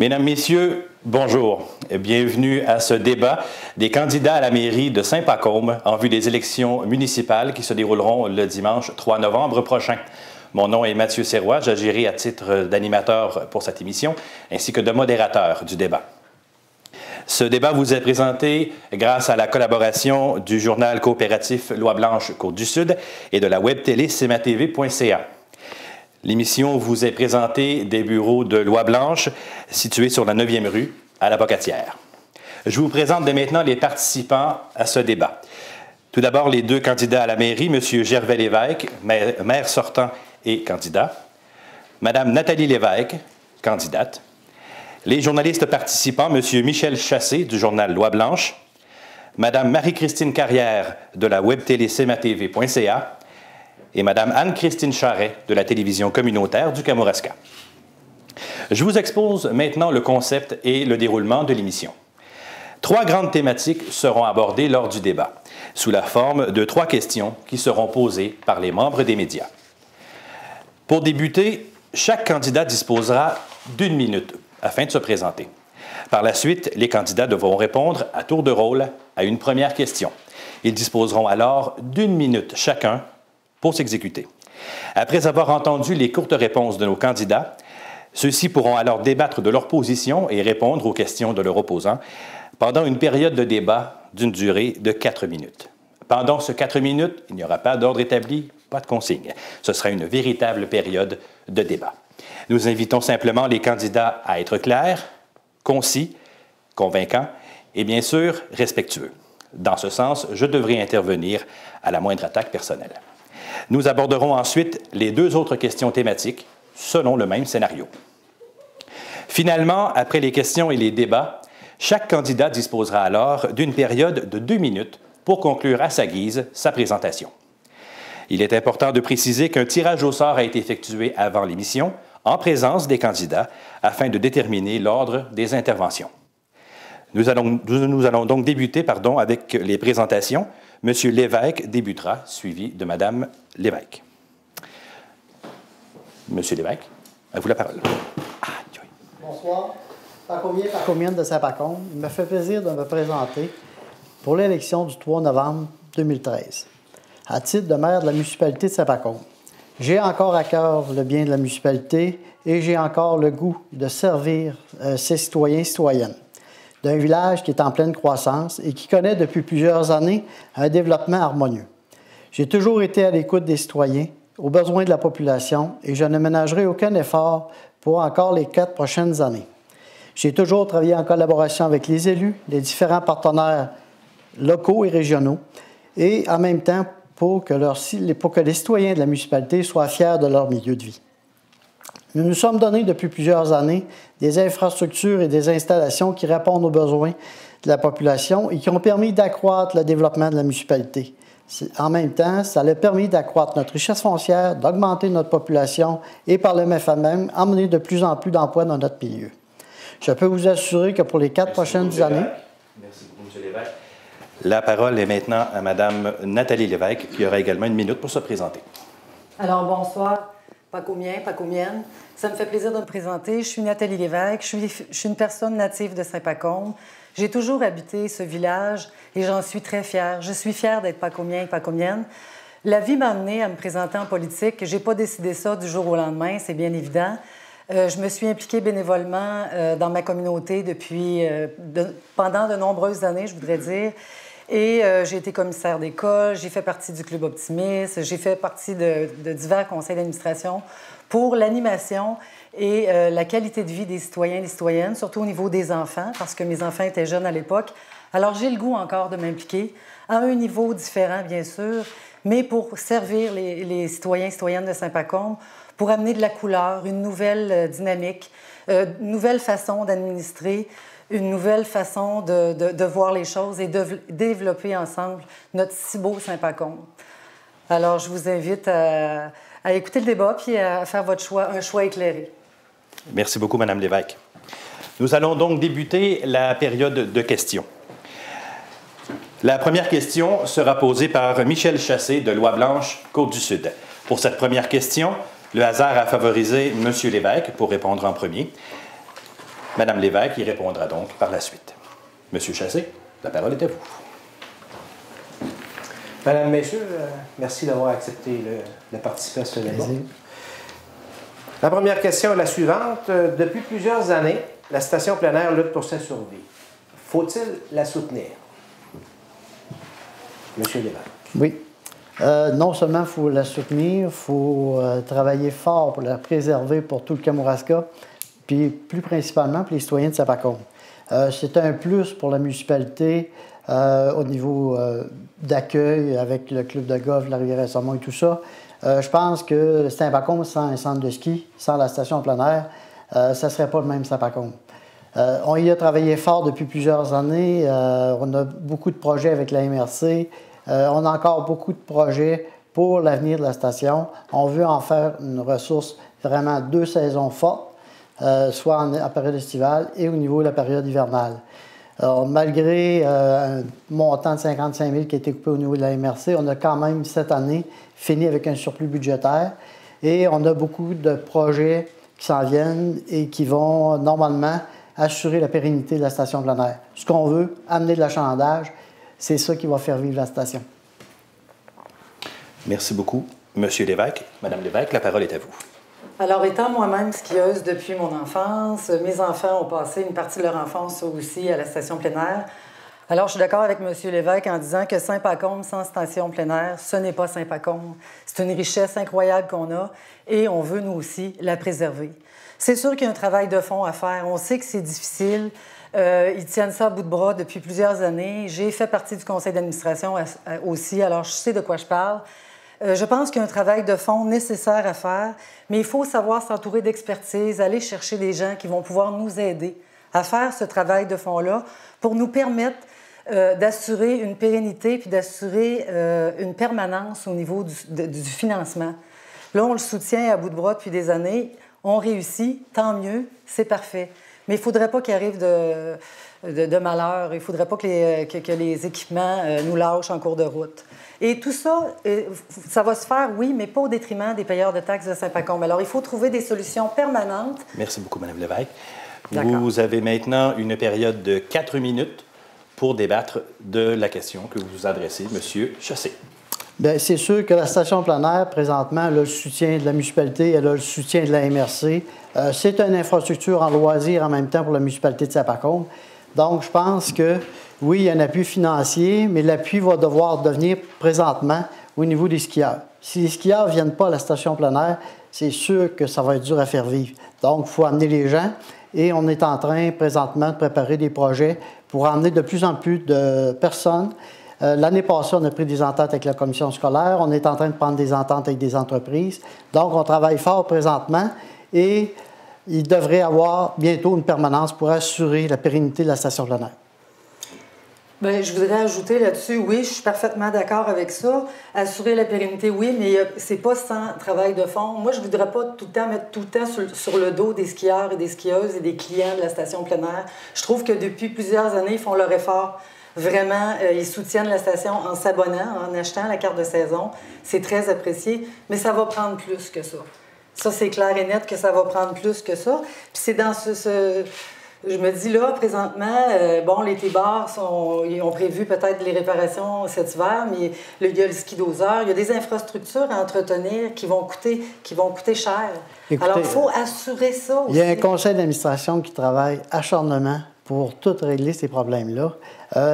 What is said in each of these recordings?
Mesdames, Messieurs, bonjour et bienvenue à ce débat des candidats à la mairie de Saint-Pacôme en vue des élections municipales qui se dérouleront le dimanche 3 novembre prochain. Mon nom est Mathieu Serrois, j'agirai à titre d'animateur pour cette émission ainsi que de modérateur du débat. Ce débat vous est présenté grâce à la collaboration du journal coopératif Loi Blanche Côte-du-Sud et de la web télé cmatv.ca. L'émission vous est présentée des bureaux de Loi Blanche, situés sur la 9e rue, à la Bocatière. Je vous présente dès maintenant les participants à ce débat. Tout d'abord, les deux candidats à la mairie, M. Gervais Lévesque, maire sortant et candidat, Mme Nathalie Lévesque, candidate, les journalistes participants, M. Michel Chassé, du journal Loi Blanche, Mme Marie-Christine Carrière, de la web télé cmatv.ca, et Mme Anne-Christine Charret, de la télévision communautaire du Kamouraska. Je vous expose maintenant le concept et le déroulement de l'émission. 3 grandes thématiques seront abordées lors du débat, sous la forme de 3 questions qui seront posées par les membres des médias. Pour débuter, chaque candidat disposera d'1 minute afin de se présenter. Par la suite, les candidats devront répondre à tour de rôle à une première question. Ils disposeront alors d'1 minute chacun pour s'exécuter. Après avoir entendu les courtes réponses de nos candidats, ceux-ci pourront alors débattre de leur position et répondre aux questions de leur opposant pendant une période de débat d'une durée de 4 minutes. Pendant ces 4 minutes, il n'y aura pas d'ordre établi, pas de consigne. Ce sera une véritable période de débat. Nous invitons simplement les candidats à être clairs, concis, convaincants et bien sûr respectueux. Dans ce sens, je devrai intervenir à la moindre attaque personnelle. Nous aborderons ensuite les 2 autres questions thématiques selon le même scénario. Finalement, après les questions et les débats, chaque candidat disposera alors d'une période de 2 minutes pour conclure à sa guise sa présentation. Il est important de préciser qu'un tirage au sort a été effectué avant l'émission, en présence des candidats, afin de déterminer l'ordre des interventions. Nous allons donc débuter avec les présentations. M. Lévesque débutera, suivi de Mme Lévesque. M. Lévesque, à vous la parole. Bonsoir. Pacomienne de Saint-Pacôme. Il me fait plaisir de me présenter pour l'élection du 3 novembre 2013, à titre de maire de la municipalité de Saint-Pacôme. J'ai encore à cœur le bien de la municipalité et j'ai encore le goût de servir ses citoyens et citoyennes d'un village qui est en pleine croissance et qui connaît depuis plusieurs années un développement harmonieux. J'ai toujours été à l'écoute des citoyens, aux besoins de la population et je ne ménagerai aucun effort pour encore les 4 prochaines années. J'ai toujours travaillé en collaboration avec les élus, les différents partenaires locaux et régionaux et en même temps pour que les citoyens de la municipalité soient fiers de leur milieu de vie. Nous nous sommes donnés depuis plusieurs années des infrastructures et des installations qui répondent aux besoins de la population et qui ont permis d'accroître le développement de la municipalité. En même temps, ça a permis d'accroître notre richesse foncière, d'augmenter notre population et par le même amener de plus en plus d'emplois dans notre milieu. Je peux vous assurer que pour les 4 prochaines années... Merci beaucoup, M. Lévesque. La parole est maintenant à Mme Nathalie Lévesque, qui aura également 1 minute pour se présenter. Alors, bonsoir, Pacomienne. Ça me fait plaisir de me présenter. Je suis Nathalie Lévesque. Je suis une personne native de Saint-Pacôme. J'ai toujours habité ce village et j'en suis très fière. Je suis fière d'être Pacomienne. La vie m'a amenée à me présenter en politique. Je n'ai pas décidé ça du jour au lendemain, c'est bien évident. Je me suis impliquée bénévolement dans ma communauté pendant de nombreuses années, je voudrais dire. Et j'ai été commissaire d'école, j'ai fait partie du Club Optimiste, j'ai fait partie de divers conseils d'administration pour l'animation et la qualité de vie des citoyens et des citoyennes, surtout au niveau des enfants, parce que mes enfants étaient jeunes à l'époque. Alors, j'ai le goût encore de m'impliquer, à un niveau différent, bien sûr, mais pour servir les citoyens et citoyennes de Saint-Pacôme, pour amener de la couleur, une nouvelle dynamique, une nouvelle façon d'administrer, une nouvelle façon de voir les choses et de développer ensemble notre si beau Saint-Pacôme. Alors, je vous invite à écouter le débat puis à faire votre choix, un choix éclairé. Merci beaucoup, Mme Lévesque. Nous allons donc débuter la période de questions. La première question sera posée par Michel Chassé de Loi Blanche, Côte-du-Sud. Pour cette première question, le hasard a favorisé M. Lévesque pour répondre en premier. Madame Lévesque y répondra donc par la suite. Monsieur Chassé, la parole est à vous. Madame, Messieurs, merci d'avoir accepté de participer à ce débat. La première question est la suivante. Depuis plusieurs années, la station plein air lutte pour sa survie. Faut-il la soutenir? Monsieur Lévesque. Oui. Non seulement il faut la soutenir, il faut travailler fort pour la préserver pour tout le Kamouraska, puis plus principalement pour les citoyens de Sapacombe. C'est un plus pour la municipalité au niveau d'accueil avec le club de golf, la Rivière-Saumon et tout ça. Je pense que Sapacombe, sans un centre de ski, sans la station en plein air, ça ne serait pas le même Sapacombe. On y a travaillé fort depuis plusieurs années. On a beaucoup de projets avec la MRC. On a encore beaucoup de projets pour l'avenir de la station. On veut en faire une ressource vraiment 2 saisons fortes, soit en période estivale et au niveau de la période hivernale. Alors, malgré un montant de 55 000 qui a été coupé au niveau de la MRC, on a quand même cette année fini avec un surplus budgétaire et on a beaucoup de projets qui s'en viennent et qui vont normalement assurer la pérennité de la station plein air. Ce qu'on veut, amener de l'achalandage, c'est ça qui va faire vivre la station. Merci beaucoup. Monsieur Lévesque, Madame Lévesque, la parole est à vous. Alors, étant moi-même skieuse depuis mon enfance, mes enfants ont passé une partie de leur enfance aussi à la station plein air. Alors, je suis d'accord avec M. Lévesque en disant que Saint-Pacôme sans station plein air, ce n'est pas Saint-Pacôme. C'est une richesse incroyable qu'on a et on veut, nous aussi, la préserver. C'est sûr qu'il y a un travail de fond à faire. On sait que c'est difficile. Ils tiennent ça à bout de bras depuis plusieurs années. J'ai fait partie du conseil d'administration aussi, alors je sais de quoi je parle. Je pense qu'il y a un travail de fond nécessaire à faire, mais il faut savoir s'entourer d'expertise, aller chercher des gens qui vont pouvoir nous aider à faire ce travail de fond-là pour nous permettre d'assurer une pérennité puis d'assurer une permanence au niveau du financement. Là, on le soutient à bout de bras depuis des années. On réussit, tant mieux, c'est parfait. Mais il ne faudrait pas qu'il arrive de malheur. Il ne faudrait pas que les équipements nous lâchent en cours de route. Et tout ça, ça va se faire, oui, mais pas au détriment des payeurs de taxes de Saint-Pacôme. Alors, il faut trouver des solutions permanentes. Merci beaucoup, Mme Lévesque. Vous avez maintenant une période de 4 minutes pour débattre de la question que vous vous adressez, M. Chassé. Bien, c'est sûr que la station plein air, présentement, elle a le soutien de la municipalité, elle a le soutien de la MRC. C'est une infrastructure en loisir en même temps pour la municipalité de Sapacôme. Donc, je pense que, oui, il y a un appui financier, mais l'appui va devoir devenir présentement au niveau des skieurs. Si les skieurs ne viennent pas à la station plein air, c'est sûr que ça va être dur à faire vivre. Donc, il faut amener les gens et on est en train présentement de préparer des projets pour emmener de plus en plus de personnes. L'année passée, on a pris des ententes avec la commission scolaire. On est en train de prendre des ententes avec des entreprises. Donc, on travaille fort présentement et il devrait y avoir bientôt une permanence pour assurer la pérennité de la station plein air. Bien, je voudrais ajouter là-dessus, oui, je suis parfaitement d'accord avec ça. Assurer la pérennité, oui, mais c'est pas sans travail de fond. Moi, je voudrais pas tout le temps mettre tout le temps sur le dos des skieurs et des skieuses et des clients de la station plein air. Je trouve que depuis plusieurs années, ils font leur effort. Vraiment, ils soutiennent la station en s'abonnant, en achetant la carte de saison. C'est très apprécié, mais ça va prendre plus que ça. Ça, c'est clair et net que ça va prendre plus que ça. Puis c'est dans je me dis là, présentement, bon, les T-bars ils ont prévu peut-être les réparations cet hiver, mais il y a le ski doseur, il y a des infrastructures à entretenir qui vont coûter cher. Écoutez, alors, il faut assurer ça aussi. Il y a un conseil d'administration qui travaille acharnement pour tout régler ces problèmes-là.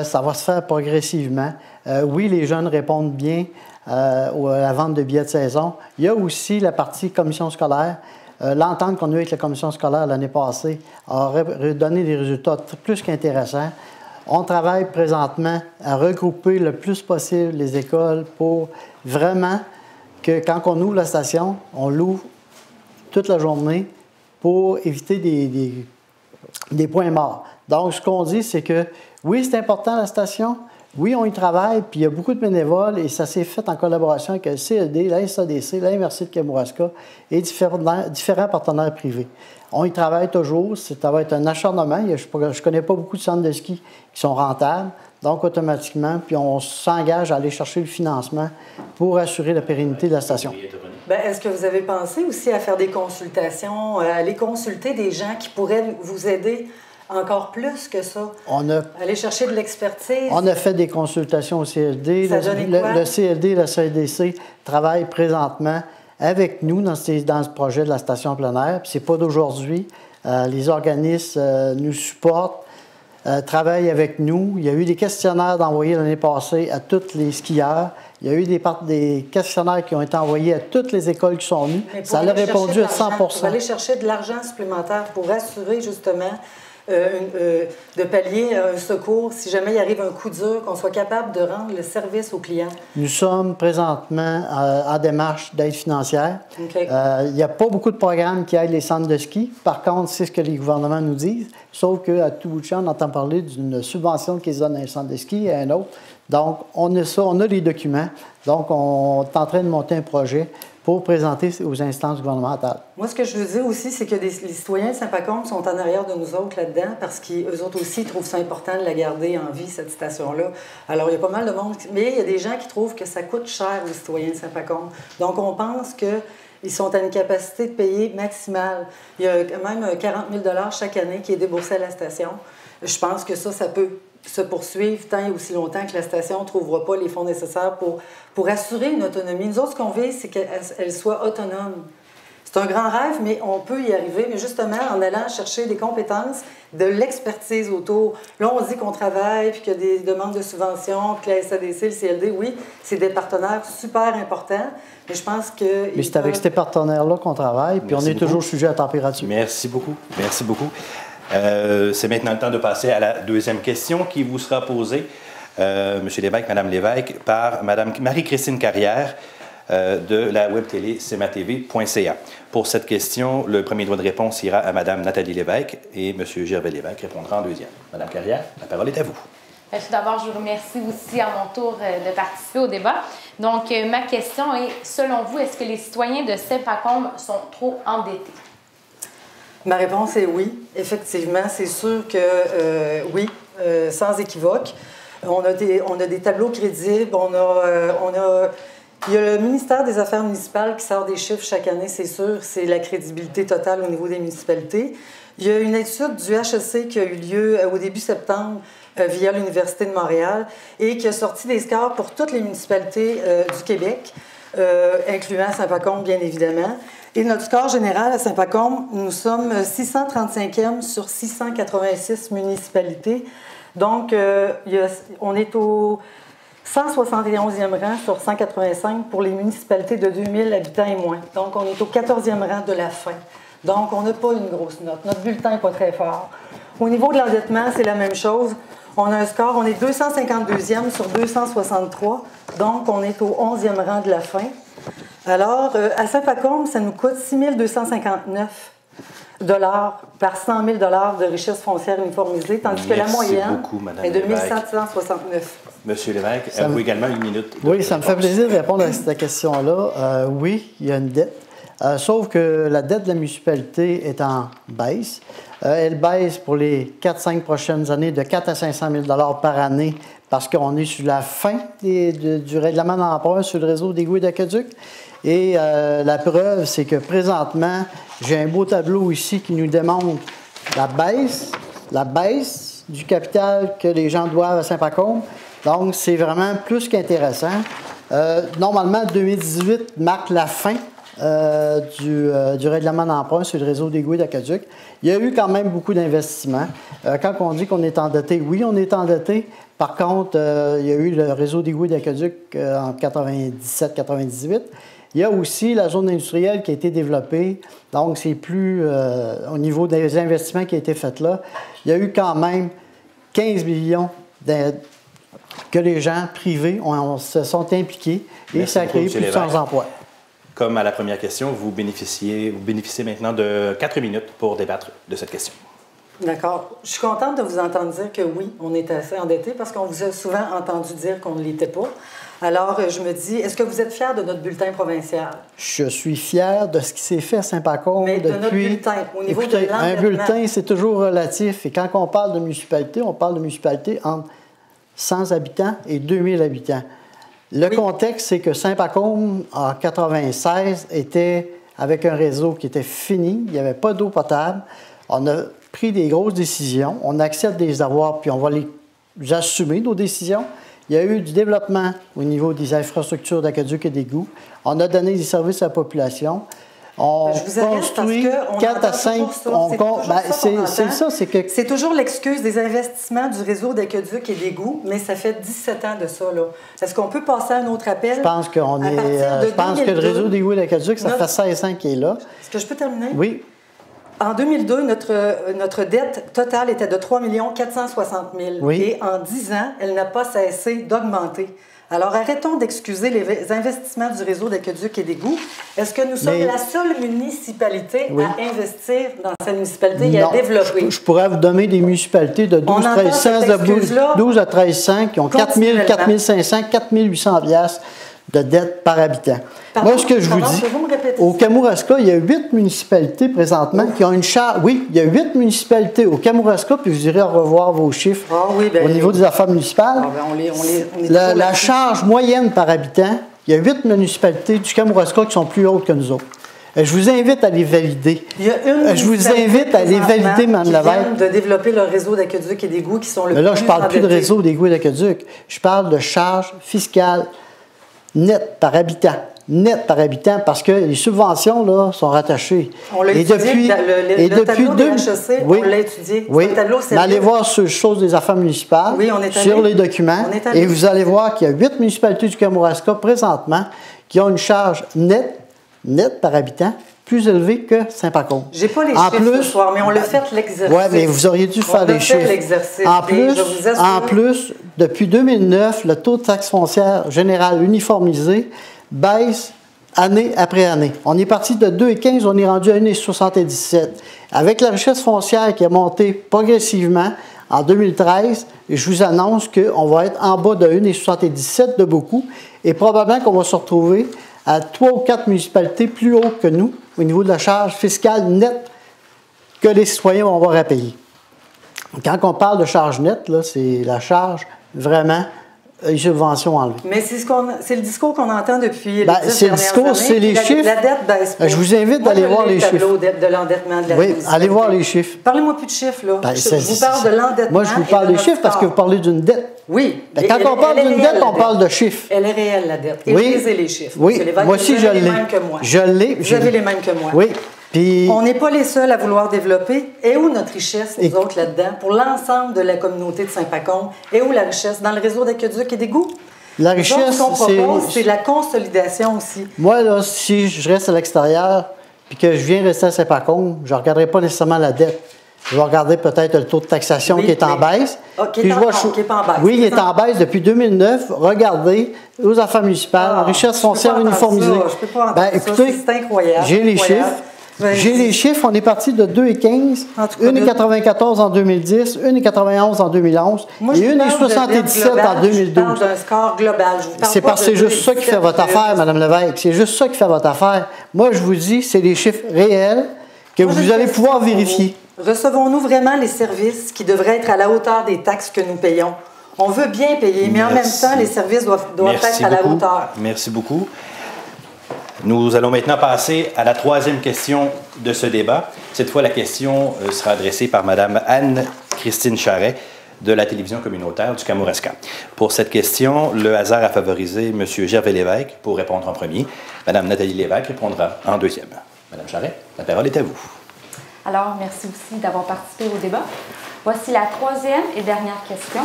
Ça va se faire progressivement. Oui, les jeunes répondent bien à la vente de billets de saison. Il y a aussi la partie commission scolaire. L'entente qu'on a eue avec la commission scolaire l'année passée a donné des résultats plus qu'intéressants. On travaille présentement à regrouper le plus possible les écoles pour vraiment que quand on ouvre la station, on l'ouvre toute la journée pour éviter des points morts. Donc, ce qu'on dit, c'est que oui, c'est important la station. Oui, on y travaille, puis il y a beaucoup de bénévoles et ça s'est fait en collaboration avec le CED, la SADC, la MRC de Kamouraska et différents partenaires privés. On y travaille toujours, ça va être un acharnement. Je ne connais pas beaucoup de centres de ski qui sont rentables, donc automatiquement, puis on s'engage à aller chercher le financement pour assurer la pérennité de la station. Bien, est-ce que vous avez pensé aussi à faire des consultations, à aller consulter des gens qui pourraient vous aider encore plus que ça? Aller chercher de l'expertise? On a fait des consultations au CLD. Ça donnait quoi? Le CLD et la CDC travaillent présentement avec nous dans ce projet de la station plein air. Ce n'est pas d'aujourd'hui. Les organismes nous supportent, travaillent avec nous. Il y a eu des questionnaires d'envoyer l'année passée à tous les skieurs. Il y a eu des questionnaires qui ont été envoyés à toutes les écoles qui sont venues. Ça a répondu à 100 %. Pour aller chercher de l'argent supplémentaire pour assurer justement de pallier un secours si jamais il arrive un coup dur, qu'on soit capable de rendre le service aux clients. Nous sommes présentement en démarche d'aide financière. Okay. Il n'y a pas beaucoup de programmes qui aident les centres de ski. Par contre, c'est ce que les gouvernements nous disent. Sauf qu'à tout bout de champ, on entend parler d'une subvention qu'ils donnent à un centre de ski et à un autre. Donc, on a ça, on a les documents. Donc, on est en train de monter un projet pour présenter aux instances gouvernementales. Moi, ce que je veux dire aussi, c'est que les citoyens de Saint-Pacôme sont en arrière de nous autres là-dedans parce qu'eux autres aussi trouvent ça important de la garder en vie, cette station-là. Alors, il y a pas mal de monde, mais il y a des gens qui trouvent que ça coûte cher aux citoyens de Saint-Pacôme. Donc, on pense qu'ils sont à une capacité de payer maximale. Il y a quand même 40 000 $ chaque année qui est déboursé à la station. Je pense que ça peut se poursuivre tant et aussi longtemps que la station ne trouvera pas les fonds nécessaires pour assurer une autonomie. Nous autres, ce qu'on veut, c'est qu'elle soit autonome. C'est un grand rêve, mais on peut y arriver, mais justement en allant chercher des compétences, de l'expertise autour. Là, on dit qu'on travaille, puis qu'il y a des demandes de subventions, que la SADC, le CLD, oui, c'est des partenaires super importants, mais je pense que... Mais c'est avec ces partenaires-là qu'on travaille, puis on est toujours sujet à température. Merci beaucoup. Merci beaucoup. C'est maintenant le temps de passer à la deuxième question qui vous sera posée, M. Lévesque, Mme Lévesque, par Mme Marie-Christine Carrière de la web télé cmatv.ca. Pour cette question, le premier droit de réponse ira à Mme Nathalie Lévesque et M. Gervais Lévesque répondra en deuxième. Mme Carrière, la parole est à vous. Tout d'abord, je vous remercie aussi à mon tour de participer au débat. Donc, ma question est, selon vous, est-ce que les citoyens de Saint-Pacôme sont trop endettés? Ma réponse est oui. Effectivement, c'est sûr que oui, sans équivoque. On a des tableaux crédibles, il y a le ministère des Affaires municipales qui sort des chiffres chaque année, c'est sûr, c'est la crédibilité totale au niveau des municipalités. Il y a une étude du HEC qui a eu lieu au début septembre via l'Université de Montréal et qui a sorti des scores pour toutes les municipalités du Québec, incluant Saint-Pacôme, bien évidemment. Et notre score général à Saint-Pacôme, nous sommes 635e sur 686 municipalités. Donc, on est au 171e rang sur 185 pour les municipalités de 2000 habitants et moins. Donc, on est au 14e rang de la fin. Donc, on n'a pas une grosse note. Notre bulletin n'est pas très fort. Au niveau de l'endettement, c'est la même chose. On a un score, on est 252e sur 263. Donc, on est au 11e rang de la fin. Alors, à Saint-Pacôme, ça nous coûte 6 259 $ par 100 000 $ de richesse foncière uniformisée, tandis que la moyenne est de 1 769. Monsieur Lévesque, avez-vous également une minute? Oui, ça me fait plaisir de répondre à cette question-là. Oui, il y a une dette. Sauf que la dette de la municipalité est en baisse. Elle baisse pour les 4-5 prochaines années de 4 à 500 000 $ par année parce qu'on est sur la fin du règlement d'emprunt sur le réseau d'égouts et d'aqueducs. Et la preuve, c'est que présentement, j'ai un beau tableau ici qui nous démontre la baisse du capital que les gens doivent à Saint-Pacôme. Donc, c'est vraiment plus qu'intéressant. Normalement, 2018 marque la fin du règlement d'emprunt sur le réseau d'égouts et d'aqueducs. Il y a eu quand même beaucoup d'investissements. Quand on dit qu'on est endetté, oui, on est endetté. Par contre, il y a eu le réseau d'égouts et d'aqueducs en 97-98. Il y a aussi la zone industrielle qui a été développée. Donc, c'est plus au niveau des investissements qui ont été faits là. Il y a eu quand même 15 millions que les gens privés se sont impliqués et ça a créé plus de 100 emplois. Comme à la première question, vous bénéficiez maintenant de 4 minutes pour débattre de cette question. D'accord. Je suis contente de vous entendre dire que oui, on est assez endetté parce qu'on vous a souvent entendu dire qu'on ne l'était pas. Alors, je me dis, est-ce que vous êtes fiers de notre bulletin provincial? Je suis fier de ce qui s'est fait à Saint-Pacôme depuis... Mais de notre bulletin, au niveau de l'endettement. Un bulletin, c'est toujours relatif. Et quand on parle de municipalité, on parle de municipalité entre 100 habitants et 2000 habitants. Le contexte, c'est que Saint-Pacôme, en 1996, était avec un réseau qui était fini. Il n'y avait pas d'eau potable. On a pris des grosses décisions. On accepte des avoirs, puis on va les assumer, nos décisions. Il y a eu du développement au niveau des infrastructures d'aqueduc et d'égouts. On a donné des services à la population. On construit 4 à 5... C'est ça, c'est que... C'est toujours l'excuse des investissements du réseau d'aqueduc et d'égouts, mais ça fait 17 ans de ça, là. Est-ce qu'on peut passer à un autre appel? Je pense que le réseau d'égouts et d'aqueduc, ça fait 16 ans qu'il est là. Est-ce que je peux terminer? Oui. En 2002, notre dette totale était de 3 460 000. Oui. Et en 10 ans, elle n'a pas cessé d'augmenter. Alors, arrêtons d'excuser les investissements du réseau d'aqueduc et d'égouts. Est-ce que nous sommes la seule municipalité à investir dans cette municipalité et à développer? Je pourrais vous donner des municipalités de 12 à 13 cents qui ont 4 000, 4 500, 4 800 piastres de dette par habitant. Moi, ce que je vous dis, au Kamouraska, il y a 8 municipalités présentement qui ont une charge. Oui, il y a 8 municipalités au Kamouraska, puis vous irez revoir vos chiffres au niveau des affaires municipales. La charge moyenne par habitant, il y a 8 municipalités du Kamouraska qui sont plus hautes que nous autres. Je vous invite à les valider. Je vous invite à les valider, Mme Lévesque. De développer leur réseau d'aqueduc et d'égouts qui sont le plus là, je ne parle plus de réseau d'égouts et d'aqueduc. Je parle de charges fiscales nettes par habitant. Net par habitant, parce que les subventions là, sont rattachées. On l'a étudié, le tableau de HEC, on l'a étudié. Oui, mais allez voir sur chose des affaires municipales, sur les documents, et vous allez voir qu'il y a 8 municipalités du Kamouraska présentement qui ont une charge nette par habitant plus élevée que Saint-Pacôme. Je n'ai pas les chiffres ce soir, mais on l'a fait l'exercice. Oui, mais vous auriez dû faire les chiffres. En plus, depuis 2009, le taux de taxe foncière générale uniformisé baisse année après année. On est parti de 2,15, on est rendu à 1,77. Avec la richesse foncière qui a monté progressivement en 2013, je vous annonce qu'on va être en bas de 1,77 de beaucoup et probablement qu'on va se retrouver à 3 ou 4 municipalités plus haut que nous au niveau de la charge fiscale nette que les citoyens vont avoir à payer. Quand on parle de charge nette, c'est la charge vraiment les subventions enlevées. Mais c'est le discours qu'on entend depuis les c'est le discours, c'est les chiffres. La dette baisse pas. Je vous invite d'aller voir les chiffres. De l'endettement de la Oui, allez voir les chiffres. Parlez-moi plus de chiffres, là. Je vous parle de l'endettement. Moi, je vous parle des chiffres parce que vous parlez d'une dette. Oui. Quand on parle d'une dette, on parle de chiffres. Elle est réelle, la dette. Et lisez les chiffres. Oui, moi aussi, je l'ai. Vous avez les mêmes que moi. Oui. Puis, on n'est pas les seuls à vouloir développer. Et où notre richesse, nous autres, là-dedans, pour l'ensemble de la communauté de Saint-Pacôme? Et où la richesse? Dans le réseau d'aqueduc et d'égouts? La richesse, c'est la consolidation aussi. Moi, là, si je reste à l'extérieur puis que je viens rester à Saint-Pacôme, je ne regarderai pas nécessairement la dette. Je vais regarder peut-être le taux de taxation qui est en baisse. Qui n'est pas en baisse. Oui, il est en baisse depuis 2009. Regardez aux affaires municipales, richesse foncière uniformisée. Je ne peux pas entendre ça. C'est incroyable. J'ai les chiffres. J'ai les chiffres, on est parti de 2,15, 1,94 en 2010, 1,91 en 2011 et 1,77 en 2012. Je parle d'un score global. C'est parce que c'est juste ça qui fait votre affaire, Mme Lévesque. C'est juste ça qui fait votre affaire. Moi, je vous dis, c'est des chiffres réels que vous allez pouvoir vérifier. Recevons-nous vraiment les services qui devraient être à la hauteur des taxes que nous payons? On veut bien payer, mais en même temps, les services doivent être à la hauteur. Merci beaucoup. Nous allons maintenant passer à la troisième question de ce débat. Cette fois, la question sera adressée par Mme Anne-Christine Charret de la télévision communautaire du Kamouraska. Pour cette question, le hasard a favorisé M. Gervais Lévesque pour répondre en premier. Mme Nathalie Lévesque répondra en deuxième. Mme Charret, la parole est à vous. Alors, merci aussi d'avoir participé au débat. Voici la troisième et dernière question.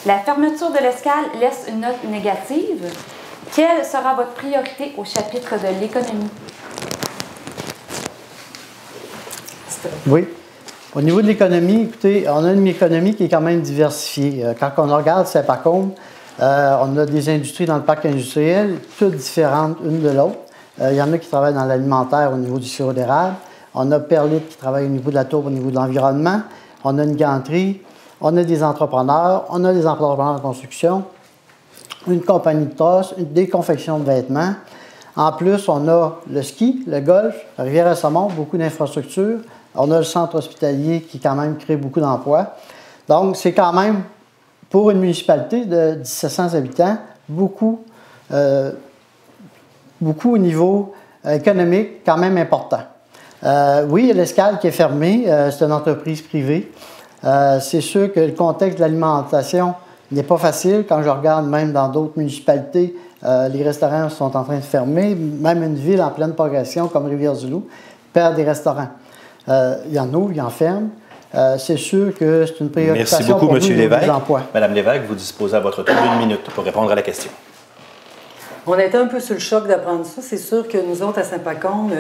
La fermeture de l'escale laisse une note négative. Quelle sera votre priorité au chapitre de l'économie? Oui. Au niveau de l'économie, écoutez, on a une économie qui est quand même diversifiée. Quand on regarde Saint-Pacôme, on a des industries dans le parc industriel, toutes différentes une de l'autre. Il y en a qui travaillent dans l'alimentaire au niveau du sirop d'érable. On a Perlite qui travaille au niveau de la tour, au niveau de l'environnement. On a une ganterie. On a des entrepreneurs. On a des entrepreneurs de construction. Une compagnie de trosse, des confections de vêtements. En plus, on a le ski, le golf, la Rivière-à-Saumon, beaucoup d'infrastructures. On a le centre hospitalier qui, quand même, crée beaucoup d'emplois. Donc, c'est quand même, pour une municipalité de 1700 habitants, beaucoup au niveau économique quand même important. Oui, il y a l'Escale qui est fermée, c'est une entreprise privée. C'est sûr que le contexte de l'alimentation n'est pas facile. Quand je regarde même dans d'autres municipalités, les restaurants sont en train de fermer. Même une ville en pleine progression comme Rivière-du-Loup perd des restaurants. Il y en ouvre, il y en ferme. C'est sûr que c'est une préoccupation. Merci beaucoup, pour M. nous, Lévesque. des emplois. Madame Lévesque, vous disposez à votre tour d'1 minute pour répondre à la question. On a été un peu sur le choc d'apprendre ça. C'est sûr que nous autres, à Saint-Pacôme,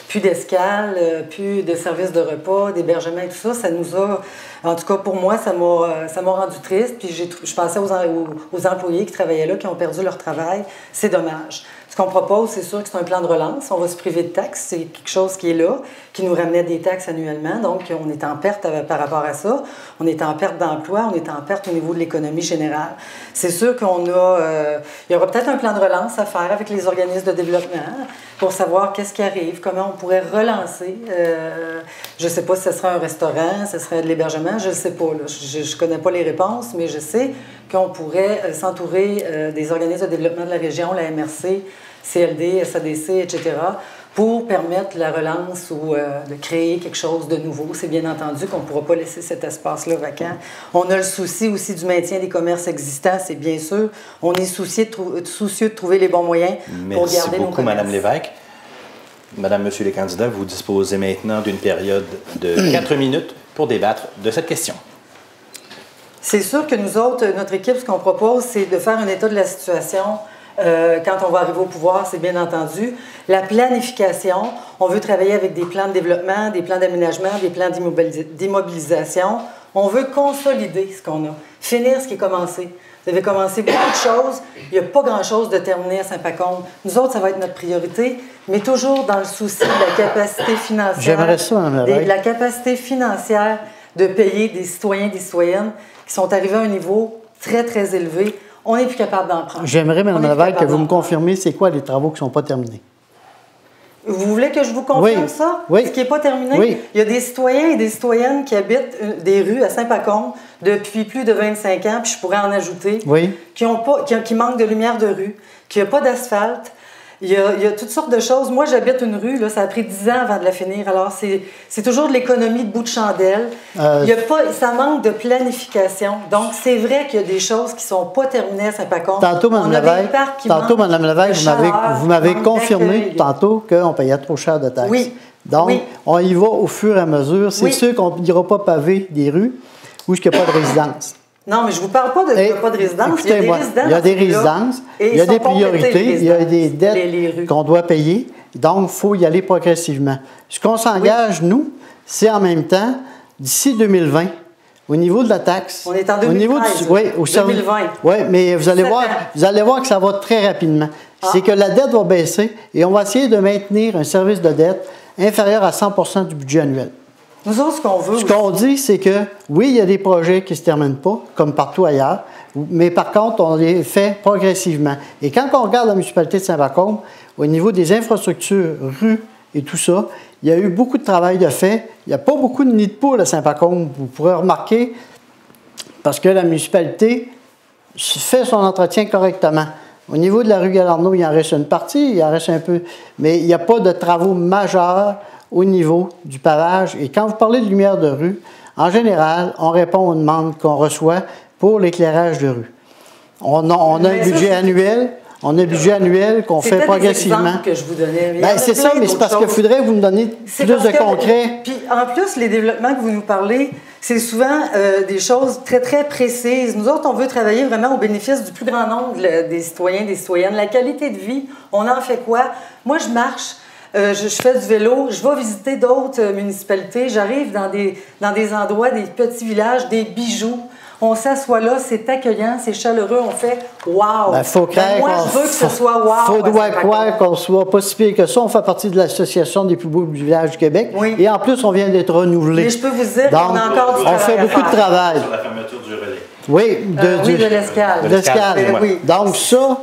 plus d'escale, plus de services de repas, d'hébergement et tout ça, ça nous a... En tout cas, pour moi, ça m'a rendu triste. Puis je pensais aux employés qui travaillaient là, qui ont perdu leur travail. C'est dommage. Ce qu'on propose, c'est sûr que c'est un plan de relance. On va se priver de taxes. C'est quelque chose qui est là, qui nous ramenait des taxes annuellement. Donc, on est en perte par rapport à ça. On est en perte d'emploi. On est en perte au niveau de l'économie générale. C'est sûr qu'on a... il y aura peut-être un plan de relance à faire avec les organismes de développement pour savoir qu'est-ce qui arrive, comment on pourrait relancer. Je ne sais pas si ce serait un restaurant, ce serait de l'hébergement, je ne sais pas. Là. Je ne connais pas les réponses, mais je sais qu'on pourrait s'entourer des organismes de développement de la région, la MRC, CLD, SADC, etc., pour permettre la relance ou de créer quelque chose de nouveau. C'est bien entendu qu'on ne pourra pas laisser cet espace-là vacant. On a le souci aussi du maintien des commerces existants, c'est bien sûr. On est soucieux de trouver les bons moyens pour garder nos commerces. Merci beaucoup, Mme Lévesque. Madame, Monsieur les candidats, vous disposez maintenant d'une période de 4 minutes pour débattre de cette question. C'est sûr que nous autres, notre équipe, ce qu'on propose, c'est de faire un état de la situation quand on va arriver au pouvoir, c'est bien entendu. La planification, on veut travailler avec des plans de développement, des plans d'aménagement, des plans d'immobilisation. On veut consolider ce qu'on a, finir ce qui est commencé. Vous avez commencé beaucoup de choses. Il n'y a pas grand-chose de terminé à Saint-Pacôme. Nous autres, ça va être notre priorité, mais toujours dans le souci de la capacité financière. J'aimerais ça, Mme Lévesque. De la capacité financière de payer des citoyens et des citoyennes qui sont arrivés à un niveau très, très élevé. On n'est plus capable d'en prendre. J'aimerais, Mme Lévesque, que vous me confirmiez c'est quoi les travaux qui ne sont pas terminés. Vous voulez que je vous confirme ça? Oui. Ce qui n'est pas terminé? Oui. Il y a des citoyens et des citoyennes qui habitent des rues à Saint-Pacôme depuis plus de 25 ans, puis je pourrais en ajouter, qui manquent de lumière de rue, qui n'ont pas d'asphalte. Il y a toutes sortes de choses. Moi, j'habite une rue, là, ça a pris 10 ans avant de la finir. Alors, c'est toujours de l'économie de bout de chandelle. Ça manque de planification. Donc, c'est vrai qu'il y a des choses qui ne sont pas terminées à Saint-Pacôme. Tantôt, Mme Lévesque, vous m'avez confirmé tantôt qu'on payait trop cher de taxes. Oui. Donc, on y va au fur et à mesure. C'est sûr qu'on n'ira pas paver des rues où il n'y a pas de résidence. Non, mais je ne vous parle pas de pas de résidence. Écoutez-moi, il y a des résidences, il y a des priorités, il y a des dettes qu'on doit payer. Donc, il faut y aller progressivement. Ce qu'on s'engage, nous, c'est en même temps, d'ici 2020, au niveau de la taxe... On est en 2013, 2020. Oui, mais vous allez voir que ça va très rapidement. C'est que la dette va baisser et on va essayer de maintenir un service de dette inférieur à 100 % du budget annuel. Nous autres, ce qu'on veut... Ce qu'on dit, c'est que, oui, il y a des projets qui ne se terminent pas, comme partout ailleurs, mais par contre, on les fait progressivement. Et quand on regarde la municipalité de Saint-Pacôme, au niveau des infrastructures, rues et tout ça, il y a eu beaucoup de travail de fait. Il n'y a pas beaucoup de nids de poules à Saint-Pacôme. Vous pourrez remarquer, parce que la municipalité fait son entretien correctement. Au niveau de la rue Galarno, il en reste une partie, il en reste un peu, mais il n'y a pas de travaux majeurs au niveau du pavage. Et quand vous parlez de lumière de rue, en général, on répond aux demandes qu'on reçoit pour l'éclairage de rue. On a un budget annuel. On a un budget annuel qu'on fait progressivement. C'est que je vous donnais. C'est ça, mais c'est parce qu'il faudrait que vous me donniez plus de concret. Puis en plus, les développements que vous nous parlez, c'est souvent des choses très, très précises. Nous autres, on veut travailler vraiment au bénéfice du plus grand nombre des citoyens, des citoyennes. La qualité de vie, on en fait quoi? Moi, je marche. Je fais du vélo, je vais visiter d'autres municipalités, j'arrive dans des endroits, des petits villages, des bijoux. On s'assoit là, c'est accueillant, c'est chaleureux, on fait « wow ». Moi, je veux que ce soit « wow ». Il faudrait croire qu'on soit pas si pire que ça. On fait partie de l'Association des plus beaux villages du Québec. Oui. Et en plus, on vient d'être renouvelé. Mais je peux vous dire qu'on a encore du travail on fait beaucoup de travail. Sur la fermeture du relais. Oui, de l'escale. De l'escale. Oui. Donc ça,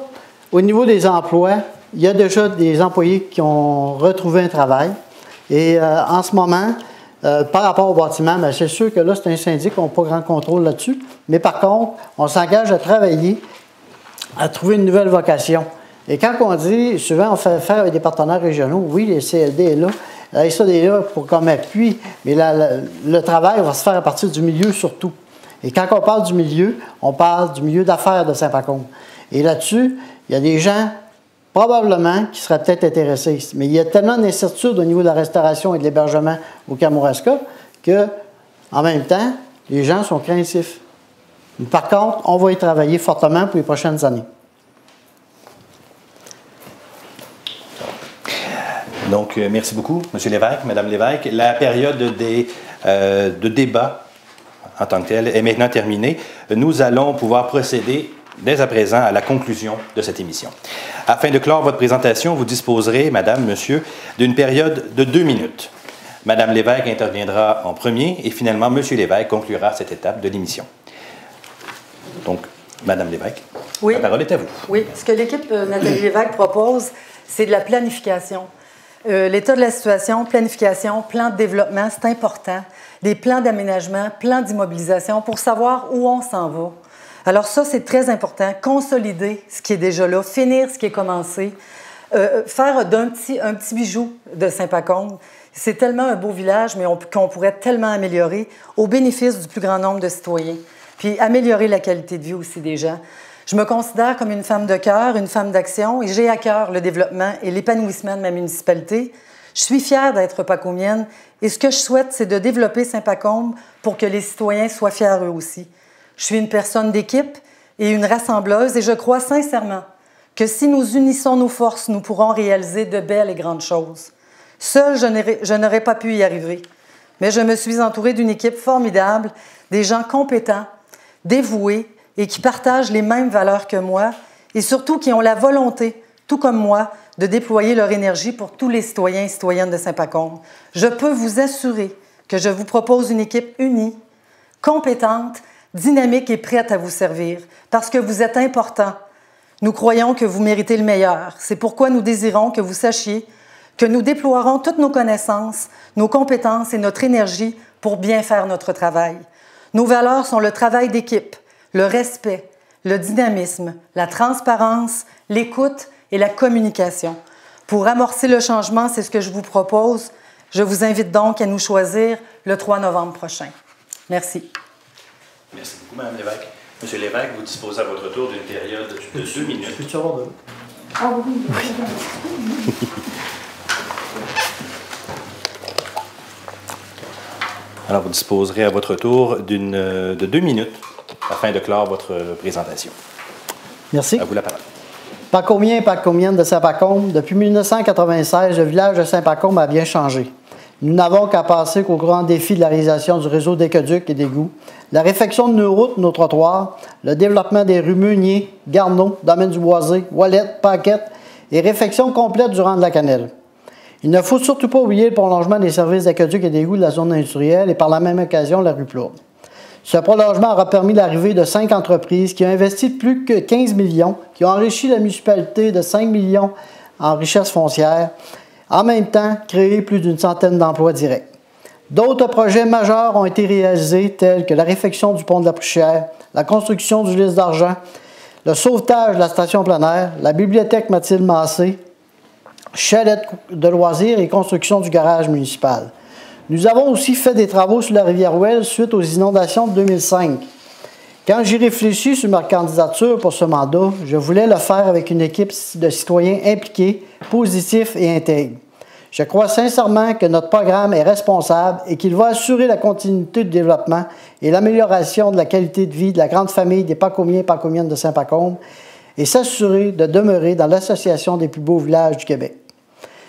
au niveau des emplois, il y a déjà des employés qui ont retrouvé un travail. Et en ce moment, par rapport au bâtiment, c'est sûr que là, c'est un syndic, on n'a pas grand contrôle là-dessus. Mais par contre, on s'engage à travailler à trouver une nouvelle vocation. Et quand on dit, souvent on fait affaire avec des partenaires régionaux, oui, les CLD est là, la SAD est là pour comme appui, mais le travail va se faire à partir du milieu surtout. Et quand on parle du milieu, on parle du milieu d'affaires de Saint-Pacôme. Et là-dessus, il y a des gens, probablement, qui seraient peut-être intéressés. Mais il y a tellement d'incertitudes au niveau de la restauration et de l'hébergement au Kamouraska que, en même temps, les gens sont craintifs. Par contre, on va y travailler fortement pour les prochaines années. Donc, merci beaucoup, M. Lévesque, Mme Lévesque. La période de débat en tant que telle est maintenant terminée. Nous allons pouvoir procéder dès à présent à la conclusion de cette émission. Afin de clore votre présentation, vous disposerez, Madame, Monsieur, d'une période de 2 minutes. Mme Lévesque interviendra en premier et finalement, M. Lévesque conclura cette étape de l'émission. Donc, Mme Lévesque, oui. La parole est à vous. Oui, ce que l'équipe Nathalie Lévesque propose, c'est de la planification. L'état de la situation, planification, plan de développement, c'est important. Des plans d'aménagement, plans d'immobilisation pour savoir où on s'en va. Alors ça, c'est très important. Consolider ce qui est déjà là, finir ce qui est commencé, faire un petit bijou de Saint-Pacôme. C'est tellement un beau village, mais qu'on pourrait tellement améliorer au bénéfice du plus grand nombre de citoyens. Puis améliorer la qualité de vie aussi des gens. Je me considère comme une femme de cœur, une femme d'action, et j'ai à cœur le développement et l'épanouissement de ma municipalité. Je suis fière d'être pacômienne, et ce que je souhaite, c'est de développer Saint-Pacôme pour que les citoyens soient fiers eux aussi. Je suis une personne d'équipe et une rassembleuse, et je crois sincèrement que si nous unissons nos forces, nous pourrons réaliser de belles et grandes choses. Seule, je n'aurais pas pu y arriver, mais je me suis entourée d'une équipe formidable, des gens compétents, dévoués, et qui partagent les mêmes valeurs que moi, et surtout qui ont la volonté, tout comme moi, de déployer leur énergie pour tous les citoyens et citoyennes de Saint-Pacôme. Je peux vous assurer que je vous propose une équipe unie, compétente, dynamique et prête à vous servir, parce que vous êtes important. Nous croyons que vous méritez le meilleur. C'est pourquoi nous désirons que vous sachiez que nous déploierons toutes nos connaissances, nos compétences et notre énergie pour bien faire notre travail. Nos valeurs sont le travail d'équipe, le respect, le dynamisme, la transparence, l'écoute et la communication. Pour amorcer le changement, c'est ce que je vous propose. Je vous invite donc à nous choisir le 3 novembre prochain. Merci. Merci beaucoup, Mme Lévesque. Monsieur Lévesque, vous disposez à votre tour d'une période de 2 minutes. Peux-tu avoir de l'eau? Ah oui. Alors, vous disposerez à votre tour de 2 minutes afin de clore votre présentation. Merci. À vous la parole. Pacômien et pacômienne de Saint-Pacôme, depuis 1996, le village de Saint-Pacôme a bien changé. Nous n'avons qu'à passer qu'au grand défi de la réalisation du réseau d'aqueducs et d'égouts, la réfection de nos routes, nos trottoirs, le développement des rues Meunier, Garneau, Domaine du Boisé, Ouellette, Paquette et réfection complète du rang de la Cannelle. Il ne faut surtout pas oublier le prolongement des services d'aqueducs et d'égouts de la zone industrielle et par la même occasion la rue Plourde. Ce prolongement aura permis l'arrivée de 5 entreprises qui ont investi de plus que 15 millions, qui ont enrichi la municipalité de 5 millions en richesse foncière, en même temps créé plus d'une centaine d'emplois directs. D'autres projets majeurs ont été réalisés, tels que la réfection du pont de la Pruchière, la construction du lys d'argent, le sauvetage de la station plein air, la bibliothèque Mathilde Massé, chalet de loisirs et construction du garage municipal. Nous avons aussi fait des travaux sur la rivière Ouelle suite aux inondations de 2005. Quand j'y réfléchis sur ma candidature pour ce mandat, je voulais le faire avec une équipe de citoyens impliqués, positifs et intègres. Je crois sincèrement que notre programme est responsable et qu'il va assurer la continuité du développement et l'amélioration de la qualité de vie de la grande famille des Pacômiens et Pacômiennes de Saint-Pacôme et s'assurer de demeurer dans l'Association des plus beaux villages du Québec.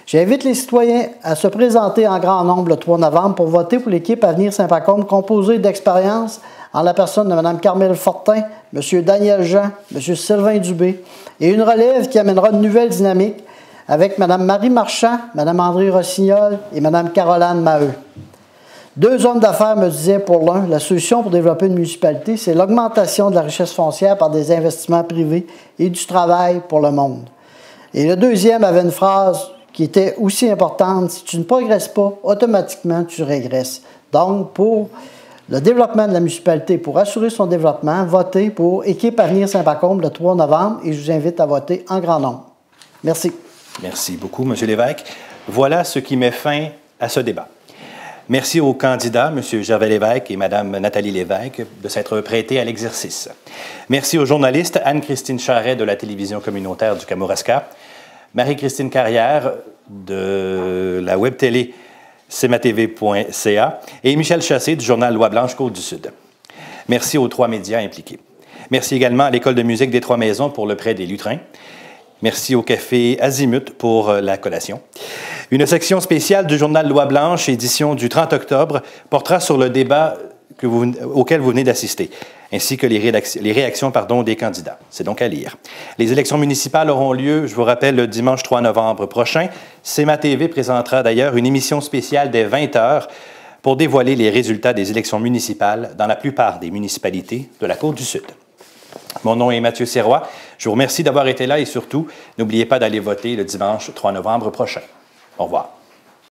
J'invite les citoyens à se présenter en grand nombre le 3 novembre pour voter pour l'équipe Avenir Saint-Pacôme composée d'expérience en la personne de Mme Carmel Fortin, M. Daniel Jean, M. Sylvain Dubé et une relève qui amènera une nouvelle dynamique avec Mme Marie Marchand, Mme André Rossignol et Mme Caroline Maheu. 2 hommes d'affaires me disaient pour l'un, la solution pour développer une municipalité, c'est l'augmentation de la richesse foncière par des investissements privés et du travail pour le monde. Et le deuxième avait une phrase qui était aussi importante, si tu ne progresses pas, automatiquement tu régresses. Donc, pour le développement de la municipalité. Pour assurer son développement, votez pour Équipe Avenir Saint-Pacôme le 3 novembre et je vous invite à voter en grand nombre. Merci. Merci beaucoup, M. Lévesque. Voilà ce qui met fin à ce débat. Merci aux candidats, M. Gervais Lévesque et Mme Nathalie Lévesque, de s'être prêtés à l'exercice. Merci aux journalistes Anne-Christine Charret de la télévision communautaire du Kamouraska, Marie-Christine Carrière de la web-télé cmatv.ca et Michel Chassé du journal Loi-Blanche-Côte-du-Sud. Merci aux 3 médias impliqués. Merci également à l'École de musique des Trois-Maisons pour le prêt des lutrins. Merci au Café Azimut pour la collation. Une section spéciale du journal Loi-Blanche, édition du 30 octobre, portera sur le débat auquel vous venez d'assister, ainsi que les réactions des candidats. C'est donc à lire. Les élections municipales auront lieu, je vous rappelle, le dimanche 3 novembre prochain. CMA-TV présentera d'ailleurs une émission spéciale dès 20h pour dévoiler les résultats des élections municipales dans la plupart des municipalités de la Côte-du-Sud. Mon nom est Mathieu Sirois. Je vous remercie d'avoir été là et surtout, n'oubliez pas d'aller voter le dimanche 3 novembre prochain. Au revoir.